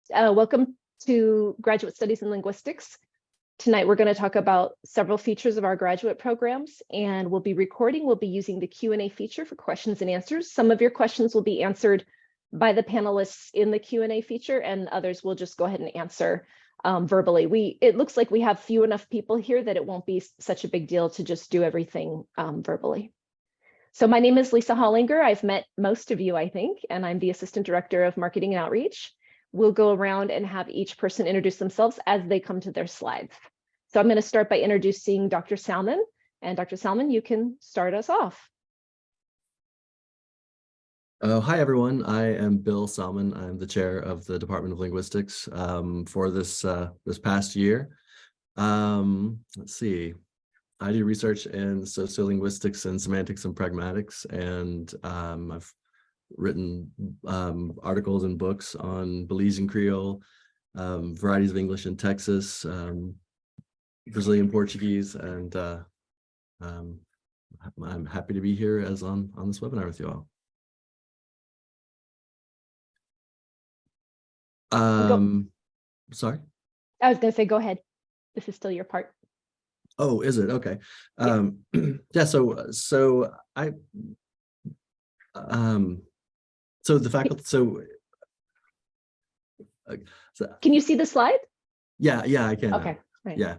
Welcome to Graduate Studies in Linguistics. Tonight, we're going to talk about several features of our graduate programs, and we'll be recording. We'll be using the Q&A feature for questions and answers. Some of your questions will be answered by the panelists in the Q&A feature, and others will just go ahead and answer verbally. It looks like we have few enough people here that it won't be such a big deal to just do everything verbally. So my name is Lisa Hollinger. I've met most of you, I think, and I'm the Assistant Director of Marketing and Outreach. We'll go around and have each person introduce themselves as they come to their slides. So I'm going to start by introducing Dr. Salmon. And Dr. Salmon, you can start us off. Hi, everyone. I am Bill Salmon. I'm the chair of the Department of Linguistics for this past year. Let's see. I do research in sociolinguistics and semantics and pragmatics, and I've written articles and books on Belizean Creole, varieties of English in Texas, Brazilian Portuguese, and I'm happy to be here as on this webinar with you all. Sorry? I was going to say, go ahead. This is still your part. Oh, is it? Okay. Yeah, so the faculty, can you see the slide? Yeah, I can. Okay. Right. Yeah.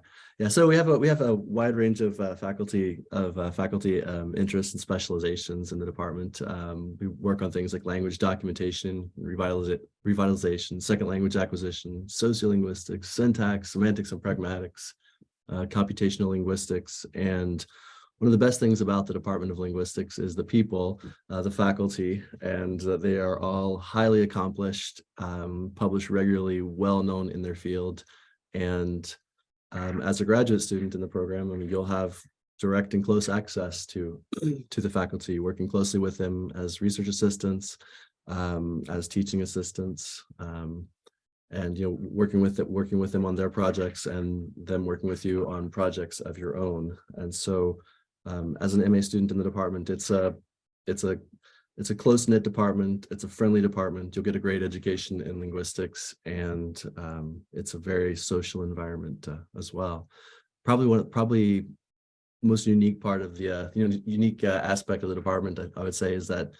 So we have a wide range of faculty interests and specializations in the department. We work on things like language documentation, revitalization, second language acquisition, sociolinguistics, syntax, semantics and pragmatics, computational linguistics, and one of the best things about the Department of Linguistics is the people, the faculty, and they are all highly accomplished, published regularly, well-known in their field. And as a graduate student in the program, I mean, you'll have direct and close access to the faculty, working closely with them as research assistants, as teaching assistants, and working with them on their projects, and them working with you on projects of your own. And so as an MA student in the department, it's a close-knit department. It's a friendly department. You'll get a great education in linguistics, and it's a very social environment as well. Probably most unique part of the unique aspect of the department, I would say, is that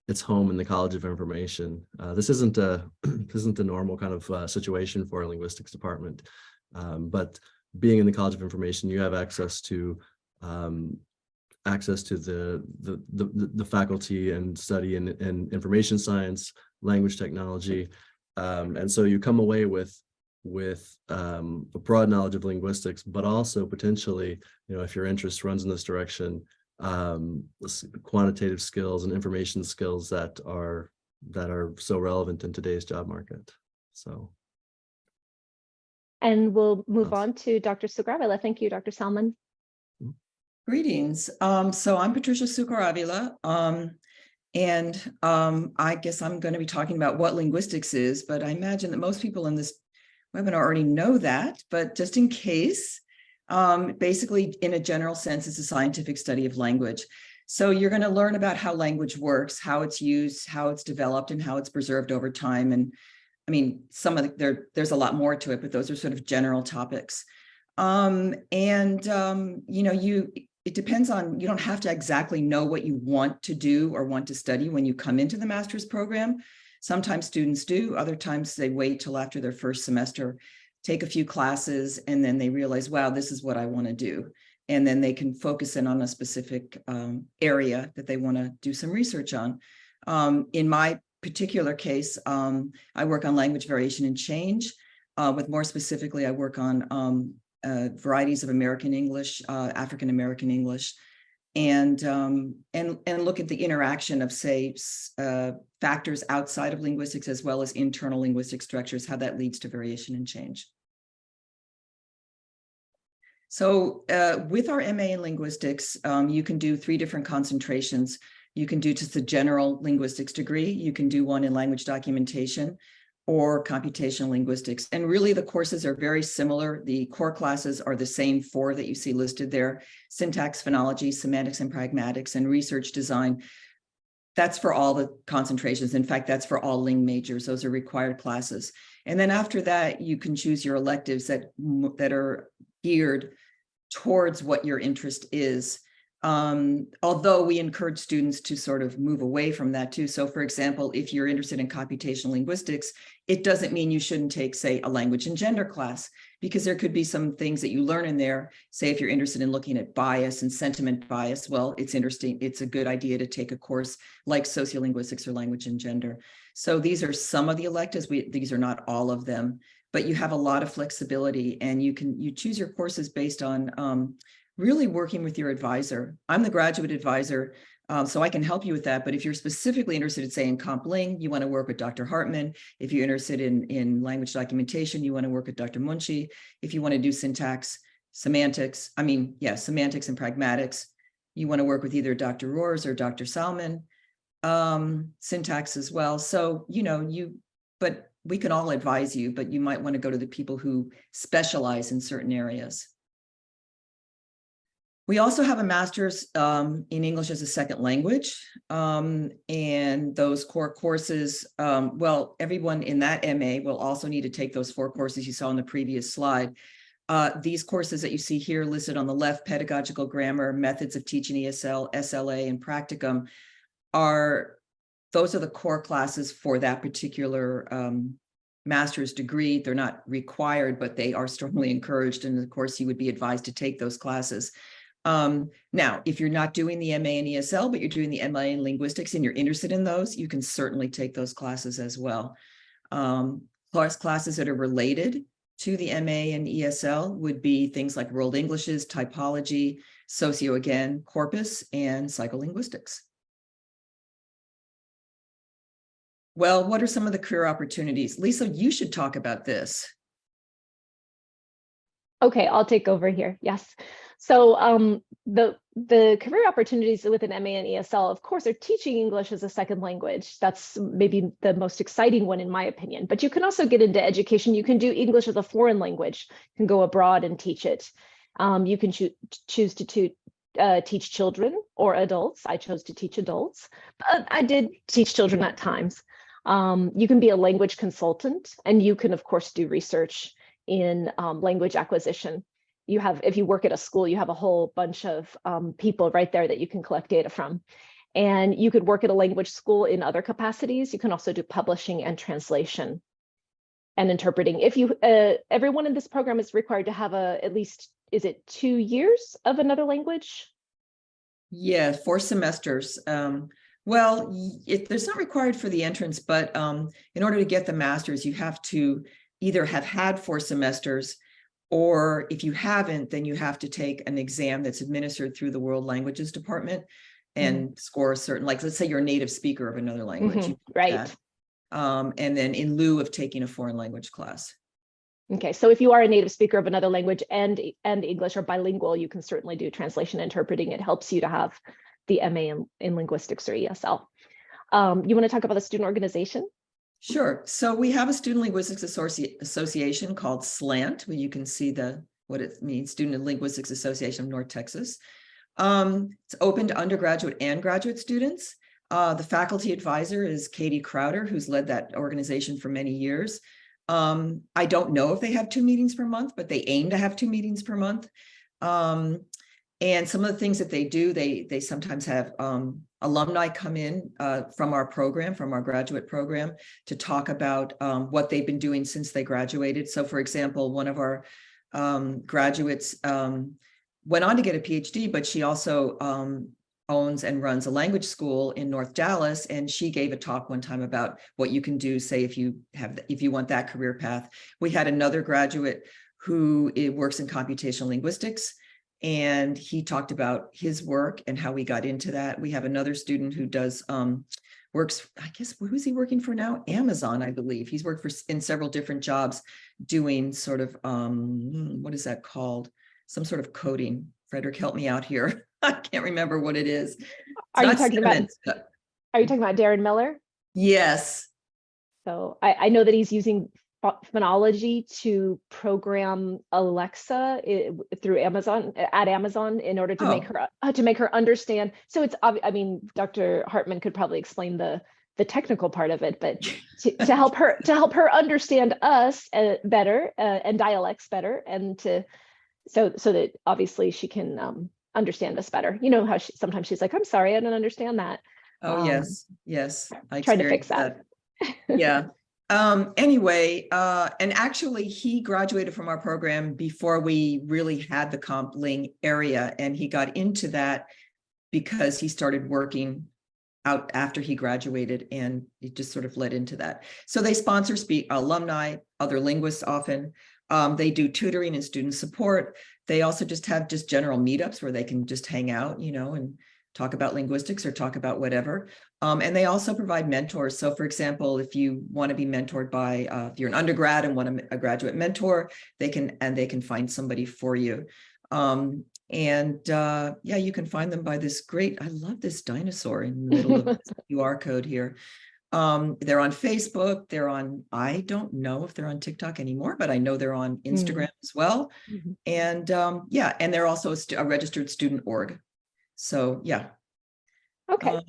it's home in the College of Information. This isn't a normal kind of situation for a linguistics department, but being in the College of Information, you have access to the faculty and study in information science, language technology, and so you come away with a broad knowledge of linguistics, but also potentially, if your interest runs in this direction, quantitative skills and information skills that are so relevant in today's job market. So. And we'll move on to Dr. Sugar-Avila. Thank you, Dr. Salmon. Greetings. So I'm Patricia Sugar-Avila, and I guess I'm going to be talking about what linguistics is, but I imagine that most people in this webinar already know that, but just in case, basically, in a general sense, it's a scientific study of language. So you're going to learn about how language works, how it's used, how it's developed, and how it's preserved over time. And I mean, there's a lot more to it, but those are sort of general topics. It depends on, you don't have to exactly know what you want to do or want to study when you come into the master's program. Sometimes students do, other times they wait till after their first semester, take a few classes, and then they realize, wow, this is what I want to do. And then they can focus in on a specific area that they want to do some research on. In my particular case, I work on language variation and change. With more specifically, I work on varieties of American English, African American English, and look at the interaction of, say, factors outside of linguistics as well as internal linguistic structures, how that leads to variation and change. So with our MA in linguistics, you can do 3 different concentrations. You can do just the general linguistics degree. You can do one in language documentation or computational linguistics. And really the courses are very similar. The core classes are the same 4 that you see listed there: syntax, phonology, semantics and pragmatics, and research design. That's for all the concentrations. In fact, that's for all Ling majors. Those are required classes. And then after that, you can choose your electives that are geared towards what your interest is. Although we encourage students to sort of move away from that too. So for example, if you're interested in computational linguistics, it doesn't mean you shouldn't take, say, a language and gender class, because there could be some things that you learn in there. Say if you're interested in looking at bias and sentiment bias, well, it's interesting. It's a good idea to take a course like sociolinguistics or language and gender. So these are some of the electives. These are not all of them, but you have a lot of flexibility, and you choose your courses based on really working with your advisor. I'm the graduate advisor, so I can help you with that. But if you're specifically interested, say in Comp Ling, you want to work with Dr. Hartman. If you're interested in language documentation, you want to work with Dr. Munshi. If you want to do semantics and pragmatics, you want to work with either Dr. Roars or Dr. Salmon. Syntax as well. So, but we can all advise you, but you might want to go to the people who specialize in certain areas. We also have a master's in English as a second language, and those core courses, well, everyone in that MA will also need to take those 4 courses you saw on the previous slide. These courses that you see here listed on the left, pedagogical grammar, methods of teaching ESL, SLA, and practicum, those are the core classes for that particular master's degree. They're not required, but they are strongly encouraged. And of course, you would be advised to take those classes. Now, if you're not doing the MA in ESL, but you're doing the MA in linguistics and you're interested in those, you can certainly take those classes as well. Classes that are related to the MA and ESL would be things like World Englishes, typology, socio again, corpus, and psycholinguistics. Well, what are some of the career opportunities? Lisa, you should talk about this. Okay, I'll take over here. Yes. So the career opportunities within MA and ESL, of course, are teaching English as a second language. That's maybe the most exciting one, in my opinion. But you can also get into education. You can do English as a foreign language. You can go abroad and teach it. You can choose to teach children or adults. I chose to teach adults, but I did teach children at times. You can be a language consultant, and you can, of course, do research in language acquisition. If you work at a school, you have a whole bunch of people right there that you can collect data from. And you could work at a language school in other capacities. You can also do publishing and translation and interpreting. Everyone in this program is required to have at least, is it 2 years of another language? Yeah, 4 semesters. Well, it's not required for the entrance, but in order to get the master's, you have to either have had 4 semesters, or if you haven't, then you have to take an exam that's administered through the World Languages Department and score a certain, like, let's say you're a native speaker of another language. Right. And then in lieu of taking a foreign language class. Okay, so if you are a native speaker of another language and English or bilingual, you can certainly do translation interpreting. It helps you to have the MA in linguistics or ESL. You want to talk about the student organization? Sure. So we have a Student Linguistics Association called SLANT, where you can see what it means, Student Linguistics Association of North Texas. It's open to undergraduate and graduate students. The faculty advisor is Katie Crowder, who's led that organization for many years. I don't know if they have 2 meetings per month, but they aim to have 2 meetings per month. And some of the things that they do, they sometimes have alumni come in from our program, from our graduate program, to talk about what they've been doing since they graduated. So for example, one of our graduates went on to get a PhD, but she also owns and runs a language school in North Dallas. And she gave a talk one time about what you can do, say, if you want that career path. We had another graduate who works in computational linguistics, and he talked about his work and how he got into that. We have another student who does works, I guess, who's he working for now? Amazon, I believe. He's worked in several different jobs doing sort of, what is that called? Some sort of coding. Frederick, help me out here. I can't remember what it is. Are you talking about Darren Miller? Yes. So I know that he's using phonology to program Alexa through Amazon at Amazon in order to make her understand. So it's I mean, Dr. Hartman could probably explain the technical part of it, but to help her understand us better and dialects better, and so that obviously she can understand us better. You know how sometimes she's like, I'm sorry, I don't understand that. Oh, yes. I trying to fix that. Yeah. Anyway, and actually he graduated from our program before we really had the Comp Ling area, and he got into that because he started working out after he graduated, and it just sort of led into that. So they sponsor alumni, other linguists often. They do tutoring and student support. They also just have general meetups where they can just hang out, you know, and talk about linguistics or talk about whatever. And they also provide mentors. So for example, if you want to be mentored by, if you're an undergrad and want a graduate mentor, they can find somebody for you. Yeah, you can find them by this I love this dinosaur in the middle of the QR code here. They're on Facebook, I don't know if they're on TikTok anymore, but I know they're on Instagram as well. And yeah, and they're also a registered student org. So yeah. Okay.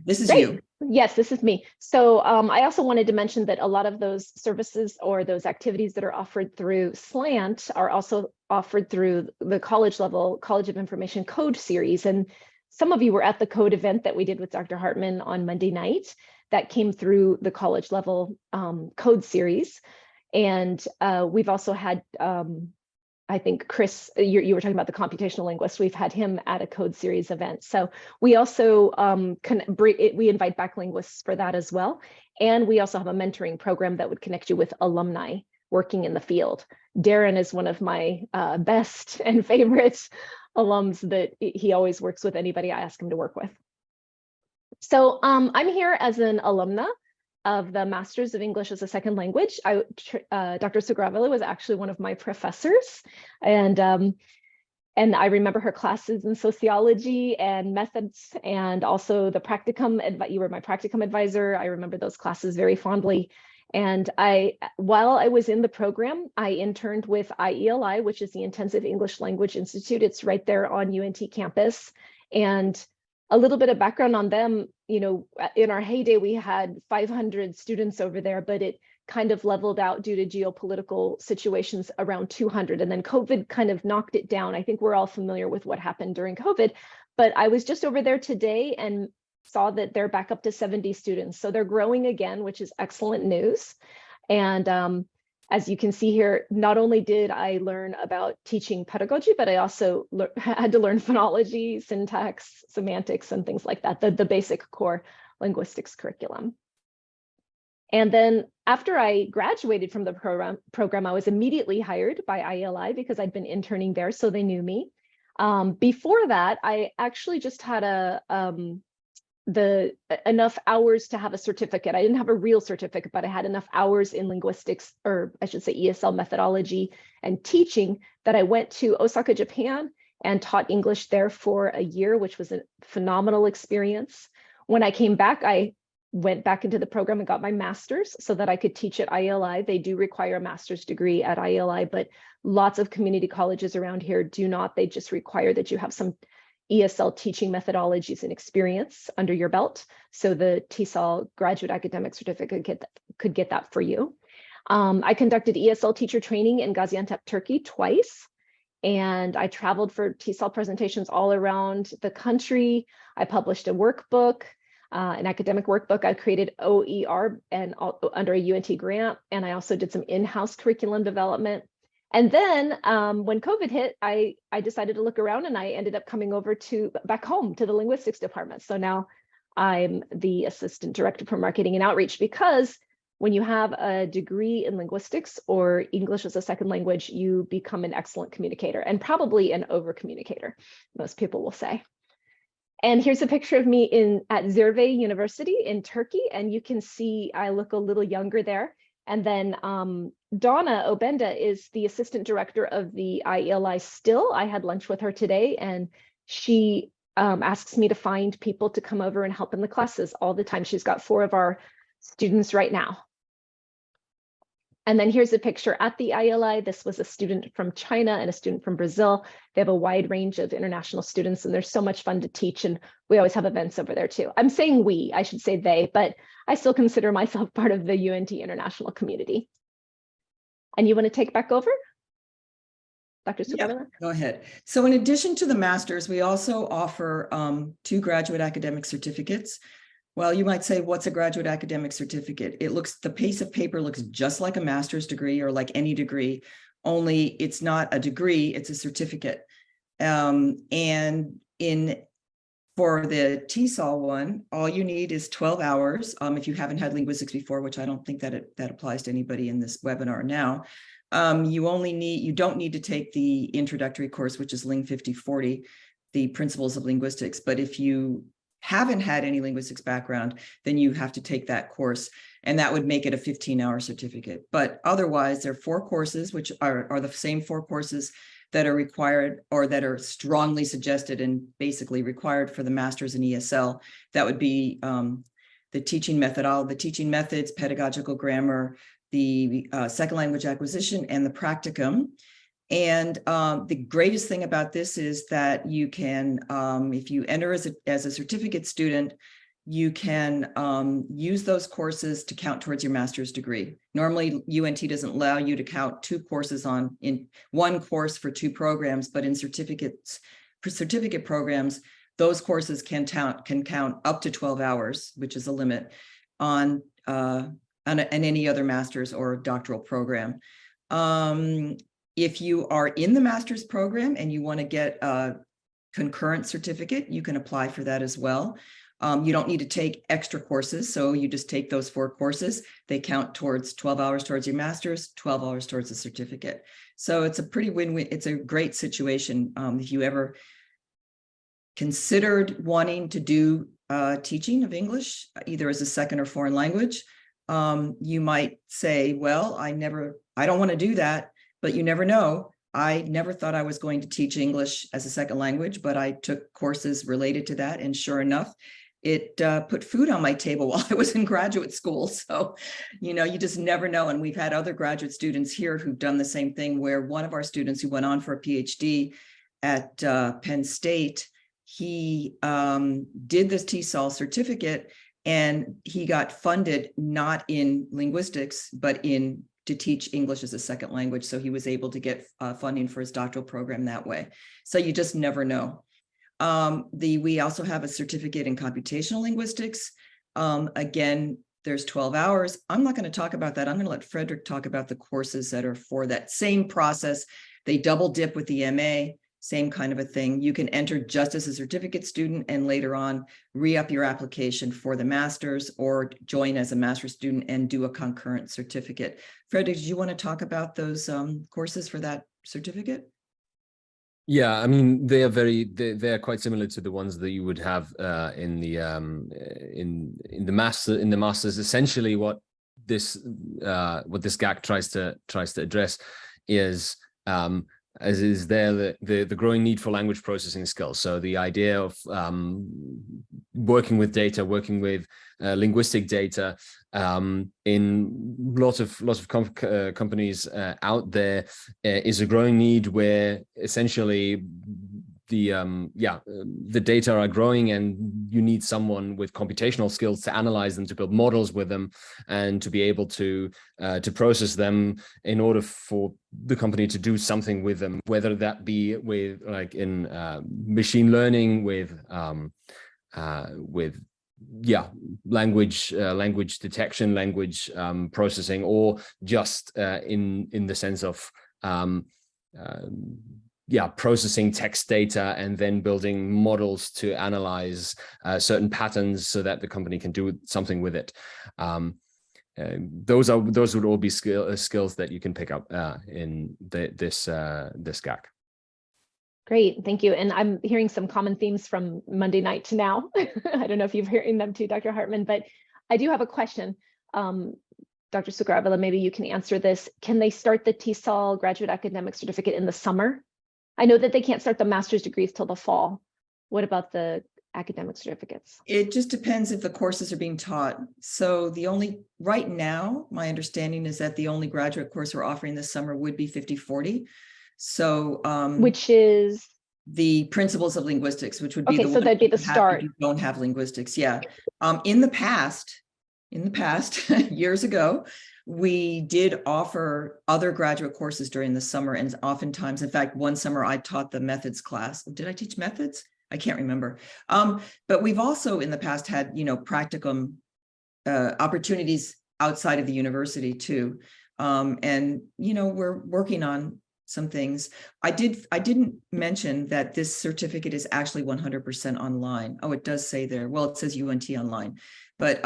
This is Great. you. Yes, this is me. So I also wanted to mention that a lot of those services or those activities that are offered through SLANT are also offered through the college level College of Information Code series. And some of you were at the code event that we did with Dr. Hartman on Monday night that came through the college level code series. And we've also had, I think, Chris, you were talking about the computational linguist. We've had him at a code series event. So we also we invite back linguists for that as well. And we also have a mentoring program that would connect you with alumni working in the field. Darren is one of my best and favorite alums that he always works with anybody I ask him to work with. So I'm here as an alumna of the Masters of English as a Second Language. Dr. Sugravelu was actually one of my professors, and I remember her classes in sociology and methods, and also the practicum. You were my practicum advisor. I remember those classes very fondly. And while I was in the program, I interned with IELI, which is the Intensive English Language Institute. It's right there on UNT campus. And a little bit of background on them, you know, in our heyday, we had 500 students over there, but it kind of leveled out due to geopolitical situations around 200. And then COVID kind of knocked it down. I think we're all familiar with what happened during COVID, but I was just over there today and saw that they're back up to 70 students. So they're growing again, which is excellent news. And as you can see here, not only did I learn about teaching pedagogy, but I also had to learn phonology, syntax, semantics, and things like that, the basic core linguistics curriculum. And then after I graduated from the program, I was immediately hired by IELI because I'd been interning there, so they knew me. Before that, I actually just had enough hours to have a certificate. I didn't have a real certificate, but I had enough hours in linguistics, or I should say ESL methodology and teaching, that I went to Osaka, Japan and taught English there for a year, which was a phenomenal experience. When I came back, I went back into the program and got my master's so that I could teach at IELI. They do require a master's degree at IELI, but lots of community colleges around here do not. They just require that you have some ESL teaching methodologies and experience under your belt. So the TESOL graduate academic certificate could get that for you. I conducted ESL teacher training in Gaziantep, Turkey twice. And I traveled for TESOL presentations all around the country. I published a workbook, an academic workbook. I created OER and under a UNT grant. And I also did some in-house curriculum development. And then when COVID hit, I decided to look around, and I ended up coming over back home to the linguistics department. So now I'm the assistant director for marketing and outreach, because when you have a degree in linguistics or English as a second language, you become an excellent communicator, and probably an over communicator, most people will say. And here's a picture of me at Zirve University in Turkey. And you can see I look a little younger there. And then Donna Obenda is the assistant director of the IELI still. I had lunch with her today, and she asks me to find people to come over and help in the classes all the time. She's got 4 of our students right now. And then here's a picture at the ILI. This was a student from China and a student from Brazil. They have a wide range of international students, and they're so much fun to teach. And we always have events over there too. I'm saying we, I should say they, but I still consider myself part of the UNT international community. And you want to take back over? Dr. Sugarman? Yeah, go ahead. So in addition to the master's, we also offer 2 graduate academic certificates. Well, you might say, what's a graduate academic certificate? The piece of paper looks just like a master's degree or like any degree, only it's not a degree, it's a certificate. And for the TESOL one, all you need is 12 hours. If you haven't had linguistics before, which I don't think that that applies to anybody in this webinar now. You don't need to take the introductory course, which is Ling 5040, the principles of linguistics. But if you haven't had any linguistics background, then you have to take that course, and that would make it a 15-hour certificate. But otherwise, there are 4 courses, which are the same 4 courses that are required or that are strongly suggested and basically required for the master's in ESL. That would be the teaching methodology, the teaching methods, pedagogical grammar, the second language acquisition, and the practicum. And the greatest thing about this is that you can, if you enter as a certificate student, you can use those courses to count towards your master's degree. Normally, UNT doesn't allow you to count 2 courses in one course for 2 programs, but in certificate programs, those courses can count up to 12 hours, which is a limit on any other master's or doctoral program. If you are in the master's program and you want to get a concurrent certificate, you can apply for that as well. You don't need to take extra courses, so you just take those 4 courses. They count towards 12 hours towards your master's, 12 hours towards a certificate. So it's a pretty win-win. It's a great situation. If you ever considered wanting to do teaching of English, either as a second or foreign language, you might say, well, I don't want to do that. But you never know. I never thought I was going to teach English as a second language, but I took courses related to that. And sure enough, it put food on my table while I was in graduate school. So, you just never know. And we've had other graduate students here who've done the same thing, where one of our students who went on for a PhD at Penn State, he did this TESOL certificate, and he got funded not in linguistics, but to teach English as a second language. So he was able to get funding for his doctoral program that way. So you just never know. We also have a certificate in computational linguistics. Again, there's 12 hours. I'm not going to talk about that. I'm going to let Frederick talk about the courses that are for that same process. They double dip with the MA, same kind of a thing. You can enter just as a certificate student and later on re-up your application for the master's, or join as a master's student and do a concurrent certificate. Frederick, did you want to talk about those courses for that certificate? Yeah, I mean, they are quite similar to the ones that you would have in the masters. Essentially, what this GAC tries to address is as is there the growing need for language processing skills. So the idea of working with data, working with linguistic data in lots of companies out there is a growing need, where essentially the data are growing, and you need someone with computational skills to analyze them, to build models with them, and to be able to process them in order for the company to do something with them, whether that be with in machine learning, with language detection, language processing, or just in the sense of processing text data and then building models to analyze certain patterns so that the company can do something with it. Those would all be skills that you can pick up in this GAC. Great, thank you. And I'm hearing some common themes from Monday night to now. I don't know if you're hearing them too, Dr. Hartman, but I do have a question. Dr. Sugaravilla, maybe you can answer this. Can they start the TESOL graduate academic certificate in the summer? I know that they can't start the master's degrees till the fall. What about the academic certificates? It just depends if the courses are being taught. So right now, my understanding is that the only graduate course we're offering this summer would be 50/40. So which is the principles of linguistics, which would be okay, the so one that'd be the you have start. if you don't have linguistics. Yeah. In the past, years ago, we did offer other graduate courses during the summer. And oftentimes, in fact, one summer I taught the methods class. Did I teach methods? I can't remember. But we've also in the past had, practicum opportunities outside of the university too. And, we're working on some things. I didn't mention that this certificate is actually 100% online. Oh, it does say there. Well, it says UNT online, but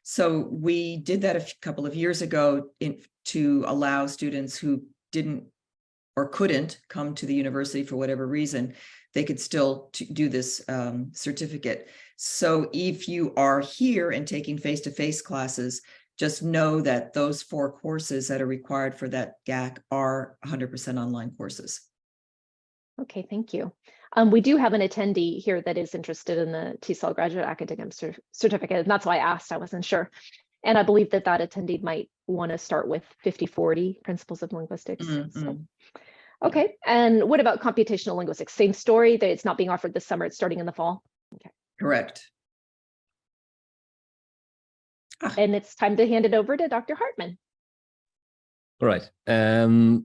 so we did that a couple of years ago to allow students who didn't or couldn't come to the university for whatever reason, they could still do this certificate. So if you are here and taking face-to-face classes, just know that those 4 courses that are required for that GAC are 100% online courses. Okay, thank you. We do have an attendee here that is interested in the TESOL graduate academic certificate, and that's why I asked, I wasn't sure. And I believe that attendee might want to start with 50/40 principles of linguistics. So, okay, and what about computational linguistics? Same story, that it's not being offered this summer, it's starting in the fall? Okay. Correct. And it's time to hand it over to Dr. Hartman. All right. Hello,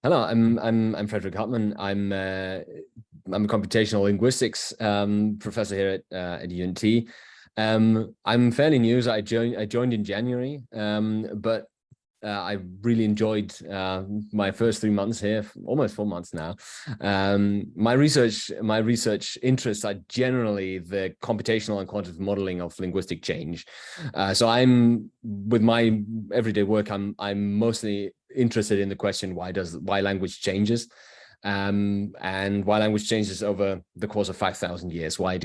I'm Frederick Hartman. I'm a computational linguistics professor here at UNT. I'm fairly new, so I joined in January, but I really enjoyed my first 3 months here, almost 4 months now. My research interests are generally the computational and quantitative modeling of linguistic change. So with my everyday work, I'm mostly interested in the question why language changes. And why language changes over the course of 5,000 years. Why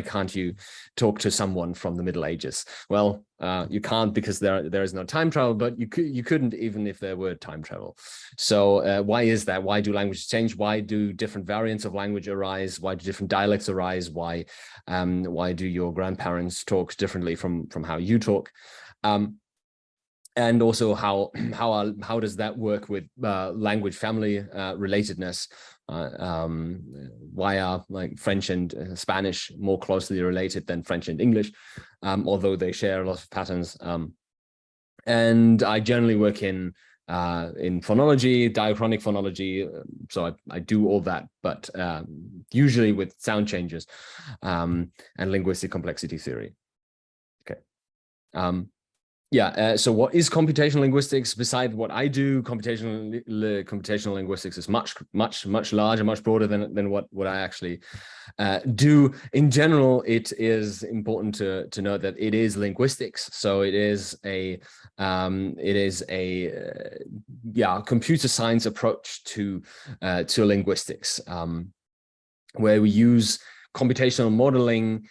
can't you talk to someone from the Middle Ages? Well, you can't because there is no time travel, but you couldn't even if there were time travel. So why is that? Why do languages change? Why do different variants of language arise? Why do different dialects arise? Why do your grandparents talk differently from how you talk? And also how does that work with language family relatedness? Why are like French and Spanish more closely related than French and English, although they share a lot of patterns? And I generally work in phonology, diachronic phonology, so I do all that, but usually with sound changes and linguistic complexity theory. Okay. So what is computational linguistics? Beside what I do, computational linguistics is much larger, much broader than what I actually do. In general, it is important to note that it is linguistics. So it is a computer science approach to linguistics, where we use computational modeling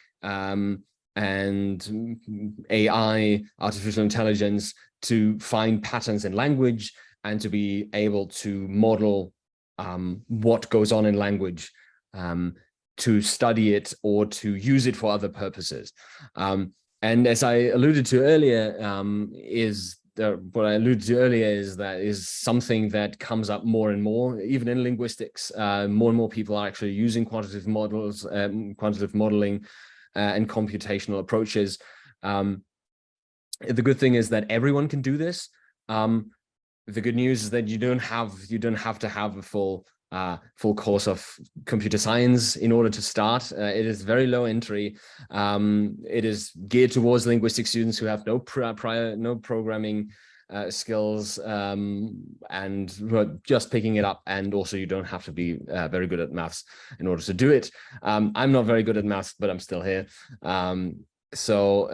and AI, artificial intelligence, to find patterns in language and to be able to model what goes on in language, to study it or to use it for other purposes. And as I alluded to earlier, is something that comes up more and more, even in linguistics. More and more people are actually using quantitative models, quantitative modeling, and computational approaches. The good thing is that everyone can do this. The good news is that you don't have to have a full course of computer science in order to start. It is very low entry. It is geared towards linguistic students who have no programming skills and who are just picking it up, and also you don't have to be very good at maths in order to do it. I'm not very good at maths, but I'm still here. So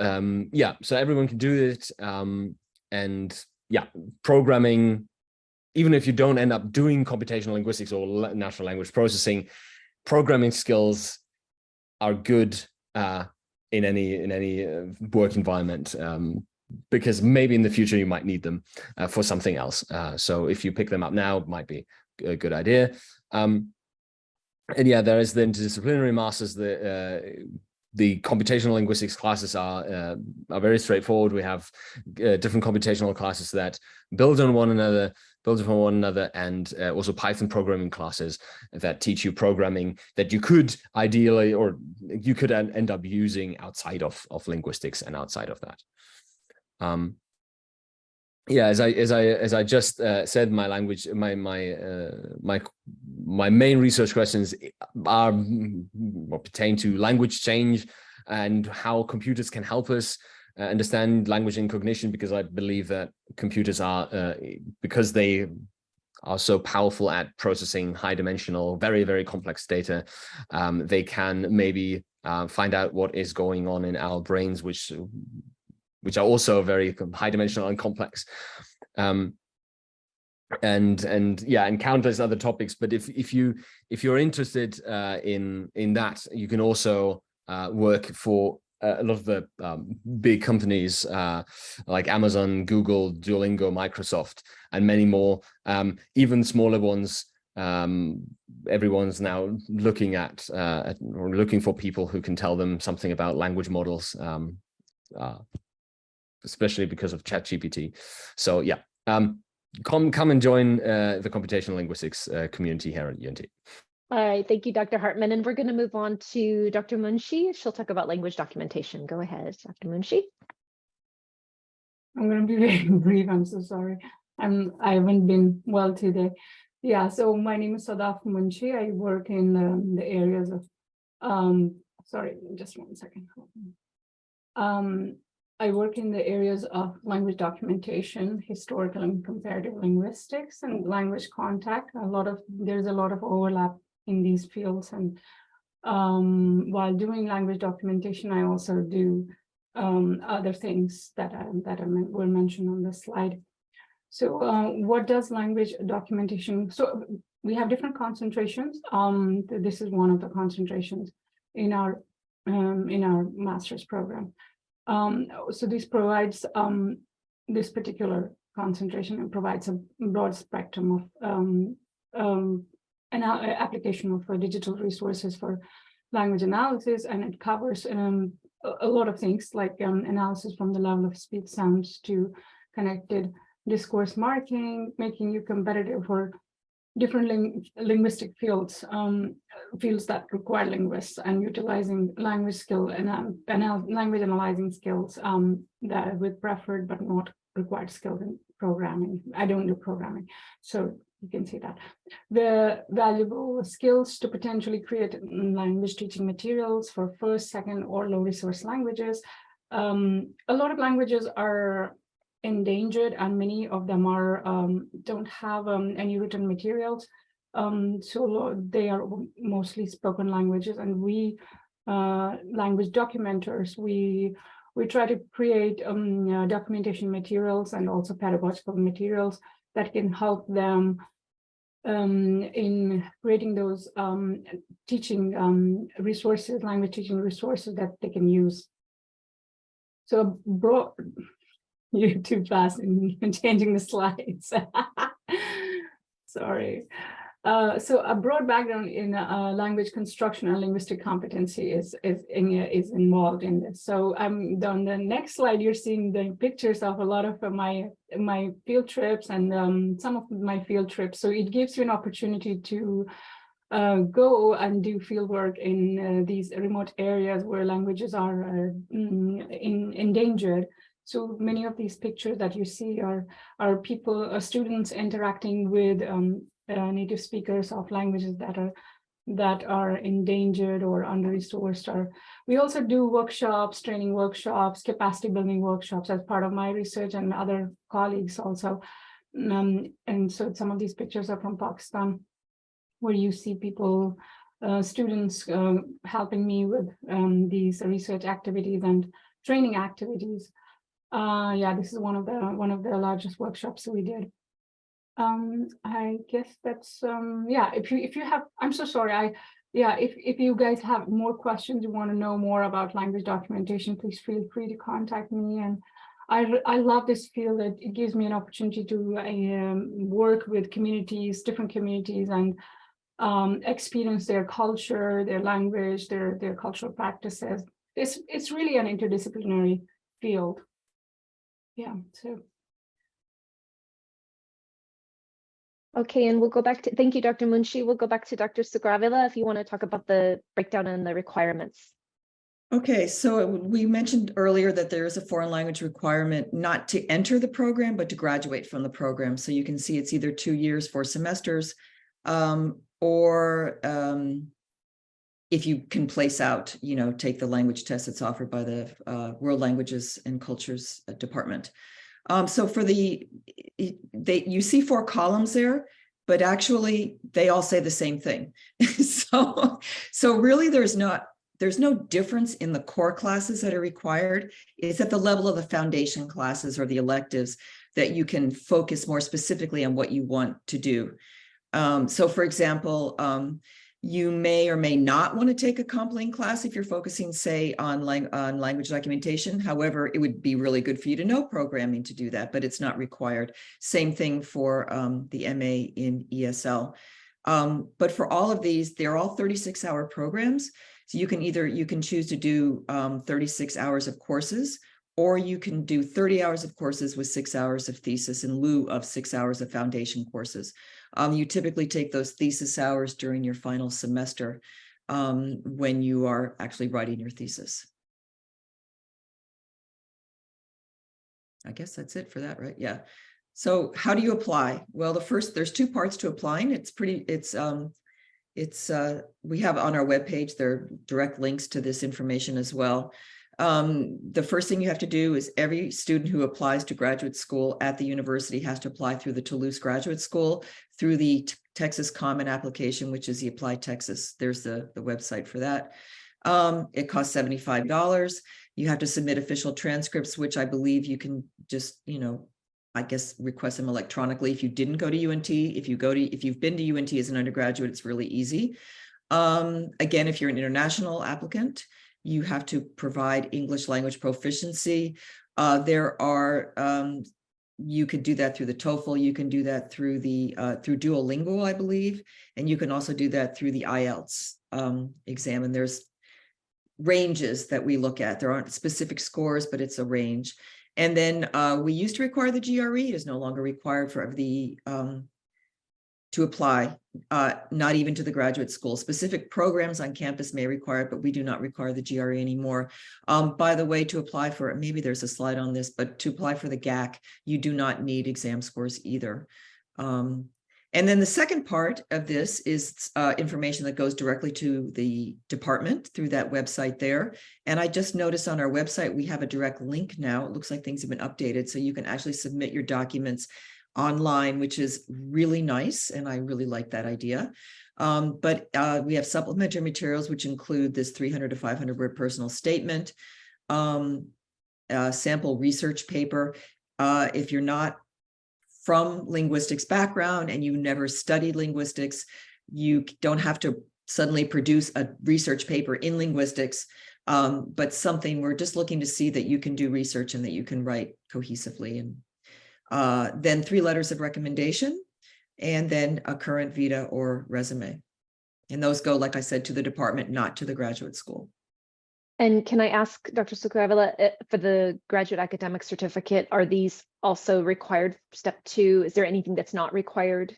everyone can do it, and programming, even if you don't end up doing computational linguistics or natural language processing, programming skills are good in any work environment. Because maybe in the future you might need them for something else. So if you pick them up now, it might be a good idea. And yeah, there is the interdisciplinary masters. The computational linguistics classes are very straightforward. We have different computational classes that build on one another, and also Python programming classes that teach you programming that you could ideally, or you could end up using outside of linguistics and outside of that. Yeah, as I just said, my language, my main research questions are pertain to language change and how computers can help us understand language and cognition, because I believe that computers are, because they are so powerful at processing high dimensional, very, very complex data, they can maybe find out what is going on in our brains, which are also very high dimensional and complex, and countless other topics. But if you're interested in that, you can also work for a lot of the big companies like Amazon, Google, Duolingo, Microsoft, and many more, even smaller ones. Everyone's now looking at or looking for people who can tell them something about language models, especially because of ChatGPT. So yeah, come and join the computational linguistics community here at UNT. All right, thank you, Dr. Hartman. And we're going to move on to Dr. Munshi. She'll talk about language documentation. Go ahead, Dr. Munshi. I'm going to be very brief. I'm so sorry. I haven't been well today. Yeah, so my name is Sadaf Munshi. I work in the areas of, sorry, just 1 second. I work in the areas of language documentation, historical and comparative linguistics, and language contact. There's a lot of overlap in these fields. And while doing language documentation, I also do other things that were mentioned on the slide. So what does language documentation? So we have different concentrations. This is one of the concentrations in our master's program. So this provides this particular concentration and provides a broad spectrum of an application of digital resources for language analysis, and it covers a lot of things like analysis from the level of speech sounds to connected discourse marking, making you competitive for different linguistic fields, fields that require linguists, and utilizing language skill and language analyzing skills that with preferred but not required skills in programming. I don't do programming, so you can see that. The valuable skills to potentially create language teaching materials for first, second, or low resource languages. A lot of languages are endangered, and many of them are don't have any written materials, so they are mostly spoken languages, and we language documenters, we try to create documentation materials and also pedagogical materials that can help them in creating those teaching resources, language teaching resources that they can use. So broad, you're too fast in changing the slides. Sorry. So a broad background in language construction and linguistic competency is involved in this. So on the next slide, you're seeing the pictures of a lot of my field trips and some of my field trips. So it gives you an opportunity to go and do field work in these remote areas where languages are endangered. So many of these pictures that you see are people, students interacting with native speakers of languages that are endangered or under-resourced. Or we also do workshops, training workshops, capacity building workshops as part of my research and other colleagues also. And so some of these pictures are from Pakistan, where you see people, students helping me with these research activities and training activities. Yeah, this is one of the largest workshops we did. I guess that's yeah, if you have, I'm so sorry, if you guys have more questions, you want to know more about language documentation, please feel free to contact me. And I love this field. It gives me an opportunity to work with communities, different communities, and experience their culture, their language, their cultural practices. It's really an interdisciplinary field. Yeah, so. Okay, and we'll go back to, thank you, Dr. Munshi. We'll go back to Dr. Sugravila if you want to talk about the breakdown and the requirements. Okay, so we mentioned earlier that there is a foreign language requirement not to enter the program, but to graduate from the program. So you can see it's either 2 years, 4 semesters, or if you can place out, take the language test that's offered by the World Languages and Cultures Department. So for you see 4 columns there, but actually they all say the same thing. so really there's no difference in the core classes that are required. It's at the level of the foundation classes or the electives that you can focus more specifically on what you want to do. So for example, you may or may not want to take a CompLing class if you're focusing, say, on language documentation. However, it would be really good for you to know programming to do that, but it's not required. Same thing for the MA in ESL. But for all of these, they're all 36-hour programs. So you can choose to do 36 hours of courses, or you can do 30 hours of courses with 6 hours of thesis in lieu of 6 hours of foundation courses. You typically take those thesis hours during your final semester when you are actually writing your thesis. I guess that's it for that, right? Yeah. So how do you apply? Well, there's 2 parts to applying. We have on our webpage, there are direct links to this information as well. The first thing you have to do is every student who applies to graduate school at the university has to apply through the Toulouse Graduate School through the Texas Common Application, which is the Apply Texas. There's the website for that. It costs $75. You have to submit official transcripts, which I believe you can just, I guess, request them electronically. If you didn't go to UNT, if you've been to UNT as an undergraduate, it's really easy. Again, if you're an international applicant, you have to provide English language proficiency. You could do that through the TOEFL. You can do that through through Duolingo, I believe, and you can also do that through the IELTS exam. And there's ranges that we look at. There aren't specific scores, but it's a range. And then we used to require the GRE. It is no longer required for to apply, not even to the graduate school. Specific programs on campus may require it, but we do not require the GRE anymore. By the way, to apply for it, maybe there's a slide on this, but to apply for the GAC, you do not need exam scores either. And then the second part of this is information that goes directly to the department through that website there. And I just noticed on our website, we have a direct link now. It looks like things have been updated, so you can actually submit your documents online, which is really nice. And I really like that idea. But we have supplementary materials, which include this 300 to 500 word personal statement, sample research paper. If you're not from linguistics background and you never studied linguistics, you don't have to suddenly produce a research paper in linguistics, but something we're just looking to see that you can do research and that you can write cohesively. And then 3 letters of recommendation, and then a current vita or resume. And those go, like I said, to the department, not to the graduate school. And can I ask Dr. Sugravila, for the graduate academic certificate, are these also required step 2? Is there anything that's not required?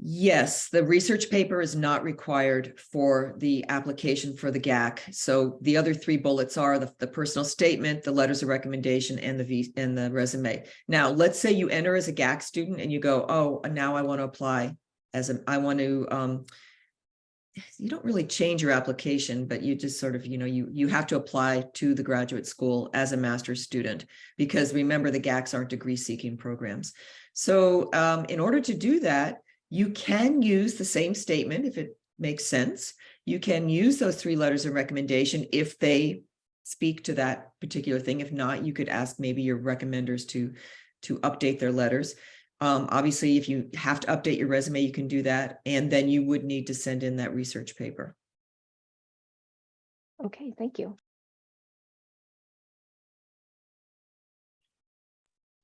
Yes, the research paper is not required for the application for the GAC. So the other 3 bullets are the personal statement, the letters of recommendation, and the resume. Now, let's say you enter as a GAC student and you go, oh, now I want to apply you don't really change your application, but you just sort of, you have to apply to the graduate school as a master's student, because remember, the GACs aren't degree seeking programs. So in order to do that, you can use the same statement if it makes sense. You can use those 3 letters of recommendation if they speak to that particular thing. If not, you could ask maybe your recommenders to update their letters. Obviously, if you have to update your resume, you can do that. And then you would need to send in that research paper. Okay, thank you.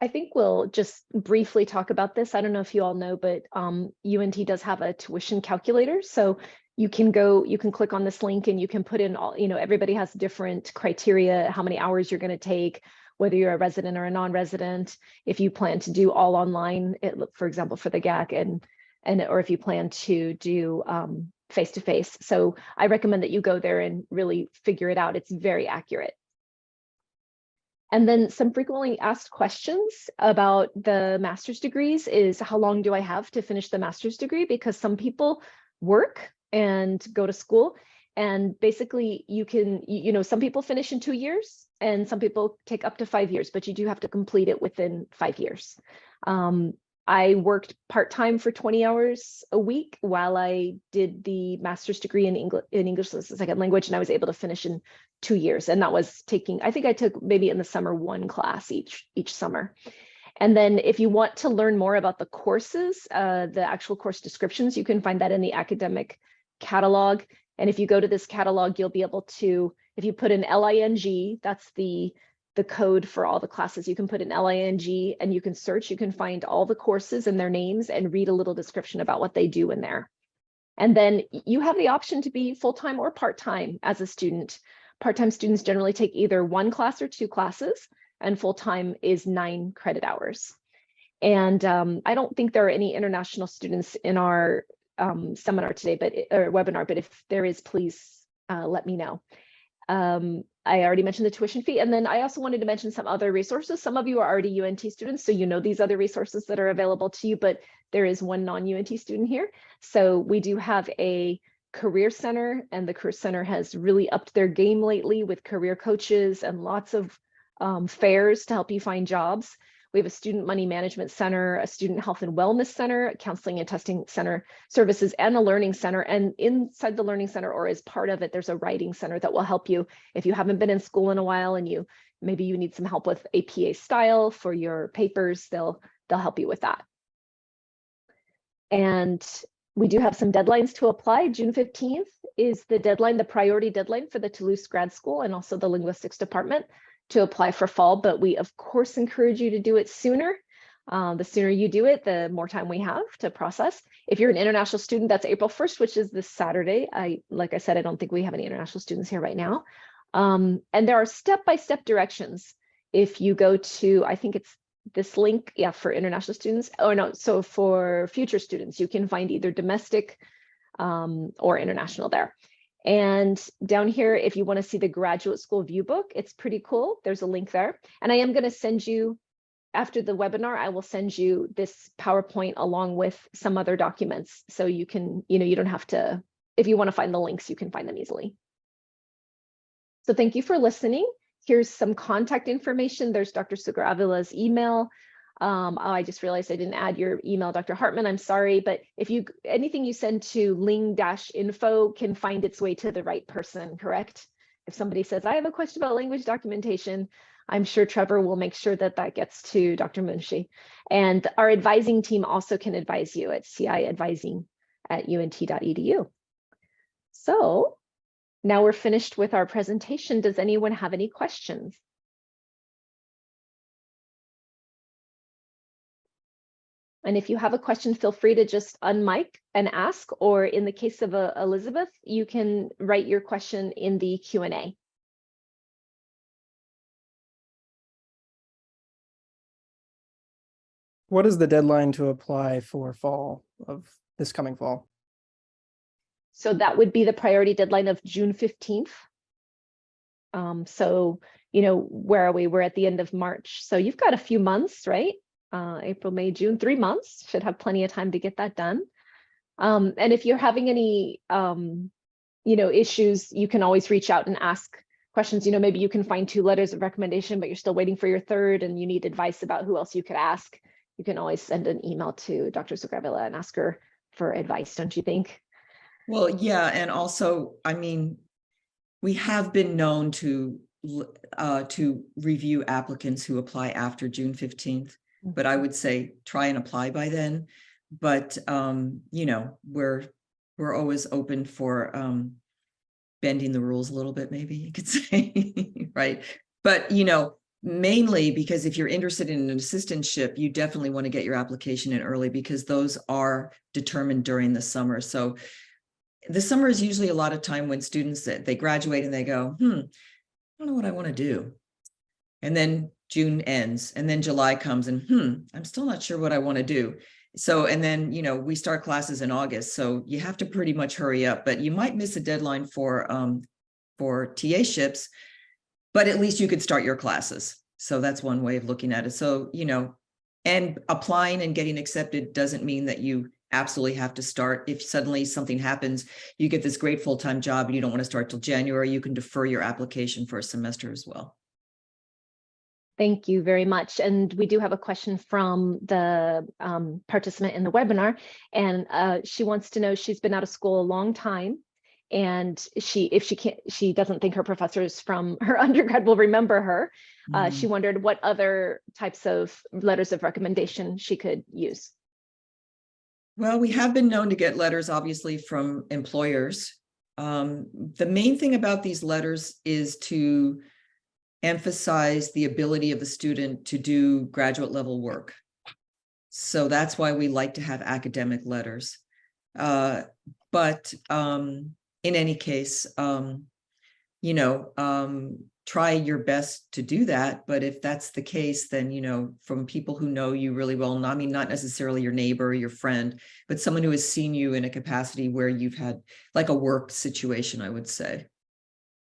I think we'll just briefly talk about this. I don't know if you all know, but UNT does have a tuition calculator. So you can click on this link and you can put in all, everybody has different criteria, how many hours you're going to take, whether you're a resident or a non-resident, if you plan to do all online, for example, for the GAC, or if you plan to do face-to-face. So I recommend that you go there and really figure it out. It's very accurate. And then some frequently asked questions about the master's degrees is, how long do I have to finish the master's degree? Because some people work and go to school, and basically you can, some people finish in 2 years and some people take up to 5 years, but you do have to complete it within 5 years. I worked part-time for 20 hours a week while I did the master's degree in English as a second language, and I was able to finish in 2 years. And that was I think I took maybe in the summer 1 class each summer. And then if you want to learn more about the courses, the actual course descriptions, you can find that in the academic catalog. And if you go to this catalog, you'll be able to, if you put in LING, that's the code for all the classes, you can put in LING and you can search, you can find all the courses and their names and read a little description about what they do in there. And then you have the option to be full-time or part-time as a student. Part-time students generally take either 1 class or 2 classes, and full-time is 9 credit hours. And I don't think there are any international students in our seminar today, or webinar, but if there is, please let me know. I already mentioned the tuition fee. And then I also wanted to mention some other resources. Some of you are already UNT students, so you know these other resources that are available to you, but there is one non-UNT student here. So we do have a career center, and the career center has really upped their game lately with career coaches and lots of fairs to help you find jobs. We have a student money management center, a student health and wellness center, a counseling and testing center services, and a learning center. And inside the learning center, or as part of it, there's a writing center that will help you if you haven't been in school in a while and maybe you need some help with APA style for your papers. They'll help you with that. And we do have some deadlines to apply. June 15th is the deadline, the priority deadline for the Toulouse Grad School and also the linguistics department to apply for fall, but we of course encourage you to do it sooner. The sooner you do it, the more time we have to process. If you're an international student, that's April 1st, which is this Saturday. Like I said, I don't think we have any international students here right now. And there are step-by-step directions. If you go to, I think it's this link, yeah, for international students. Oh no, so for future students, you can find either domestic or international there. And down here, if you want to see the graduate school view book, it's pretty cool. There's a link there. And I am going to send you, after the webinar, I will send you this PowerPoint along with some other documents. So you can, you don't have to, if you want to find the links, you can find them easily. So thank you for listening. Here's some contact information. There's Dr. Sugar Avila's email. I just realized I didn't add your email, Dr. Hartman. I'm sorry, but if anything you send to ling-info can find its way to the right person, correct? If somebody says, I have a question about language documentation, I'm sure Trevor will make sure that gets to Dr. Munshi. And our advising team also can advise you at ciadvising@unt.edu. So now we're finished with our presentation. Does anyone have any questions? And if you have a question, feel free to just unmic and ask, or in the case of Elizabeth, you can write your question in the Q&A. What is the deadline to apply for fall of this coming fall? So that would be the priority deadline of June 15th. So, where are we? We're at the end of March. So you've got a few months, right? April, May, June, 3 months, should have plenty of time to get that done. And if you're having any, issues, you can always reach out and ask questions. Maybe you can find 2 letters of recommendation, but you're still waiting for your 3rd and you need advice about who else you could ask. You can always send an email to Dr. Sugravilla and ask her for advice, don't you think? Well, yeah. And also, we have been known to review applicants who apply after June 15th. But I would say try and apply by then. But we're always open for bending the rules a little bit, maybe you could say, right? But Mainly because if you're interested in an assistantship, you definitely want to get your application in early because those are determined during the summer. So the summer is usually a lot of time when students, they graduate and they go, I don't know what I want to do. And then June ends and then July comes and I'm still not sure what I want to do. So, and then, you know, we start classes in August. So you have to pretty much hurry up, but you might miss a deadline for TA ships, but at least you could start your classes. So that's one way of looking at it. So, you know, and applying and getting accepted doesn't mean that you absolutely have to start. If suddenly something happens, you get this great full-time job and you don't want to start till January, you can defer your application for a semester as well. Thank you very much. And we do have a question from the participant in the webinar, and she wants to know, she's been out of school a long time, and she doesn't think her professors from her undergrad will remember her. She wondered what other types of letters of recommendation she could use. Well, we have been known to get letters, obviously, from employers. The main thing about these letters is to emphasize the ability of the student to do graduate level work. So that's why we like to have academic letters. But in any case, you know, try your best to do that. But if that's the case, then, you know, from people who know you really well, I mean, not necessarily your neighbor or your friend, but someone who has seen you in a capacity where you've had like a work situation, I would say.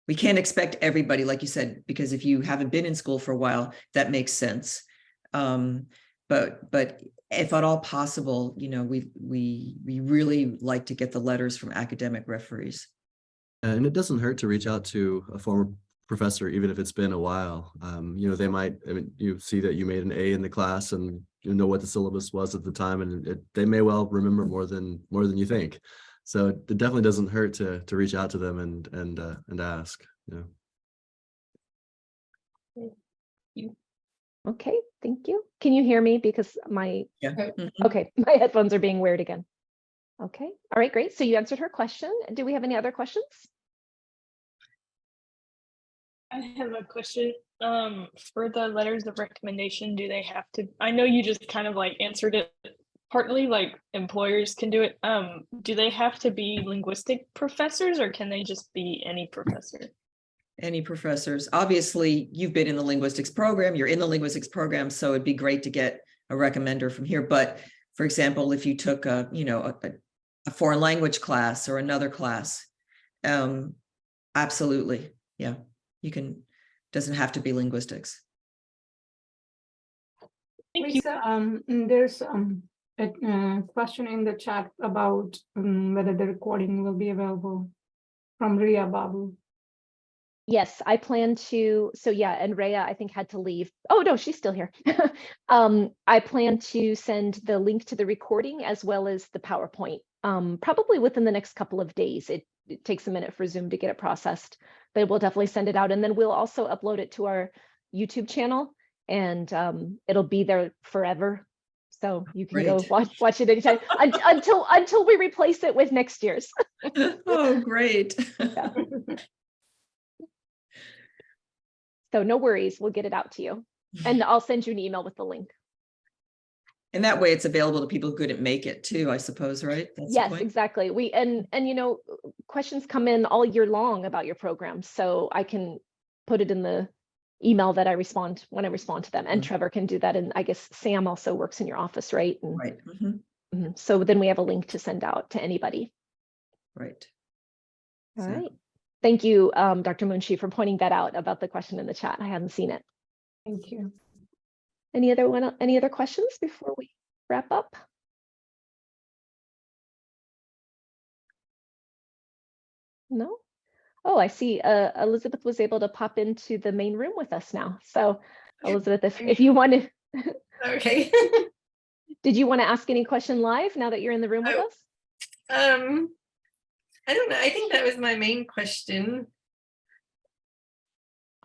We can't expect everybody, like you said, because if you haven't been in school for a while, that makes sense. But if at all possible, you know, we really like to get the letters from academic referees. And it doesn't hurt to reach out to a former professor, even if it's been a while. You know, they might, I mean, you see that you made an A in the class and you know what the syllabus was at the time, and they may well remember more than you think. So it definitely doesn't hurt to reach out to them and ask. You know. Okay, thank you. Can you hear me? Because my okay, my headphones are being weird again. Okay, all right, great. So you answered her question. Do we have any other questions? I have a question. For the letters of recommendation, do they have to? I know you just kind of like answered it partly, like employers can do it. Do they have to be linguistic professors, or can they just be any professor? Any professors. Obviously, you've been in the linguistics program, you're in the linguistics program, so it'd be great to get a recommender from here. But for example, if you took a, you know, a foreign language class or another class, absolutely, yeah, you can, doesn't have to be linguistics. Thank Lisa, there's a question in the chat about whether the recording will be available from Ria Babu. Yes, I plan to. So yeah, and Rhea, I think, had to leave. Oh no, she's still here. I plan to send the link to the recording as well as the PowerPoint, probably within the next couple of days. It takes a minute for Zoom to get it processed, but we'll definitely send it out. And then we'll also upload it to our YouTube channel, and it'll be there forever. So you can go watch it anytime until we replace it with next year's. Oh, great. Yeah. So no worries, we'll get it out to you. And I'll send you an email with the link. And that way it's available to people who couldn't make it too, I suppose, right? That's yes, exactly. We and you know, questions come in all year long about your program. So I can put it in the email that I respond when I respond to them. And Trevor can do that. And I guess Sam also works in your office, right? And, right. So then we have a link to send out to anybody. Right. All right. Thank you, Dr. Munshi, for pointing that out about the question in the chat. I hadn't seen it. Thank you. Any other questions before we wrap up? No? Oh, I see. Elizabeth was able to pop into the main room with us now. So Elizabeth, if you want to. Okay. Did you want to ask any question live now that you're in the room with us? I don't know. I think that was my main question.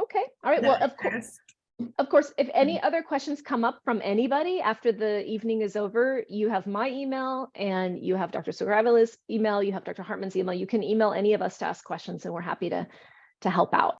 Okay. All right. Well, of course, if any other questions come up from anybody after the evening is over, you have my email and you have Dr. Sugaraila's email, you have Dr. Hartman's email. You can email any of us to ask questions and we're happy to help out.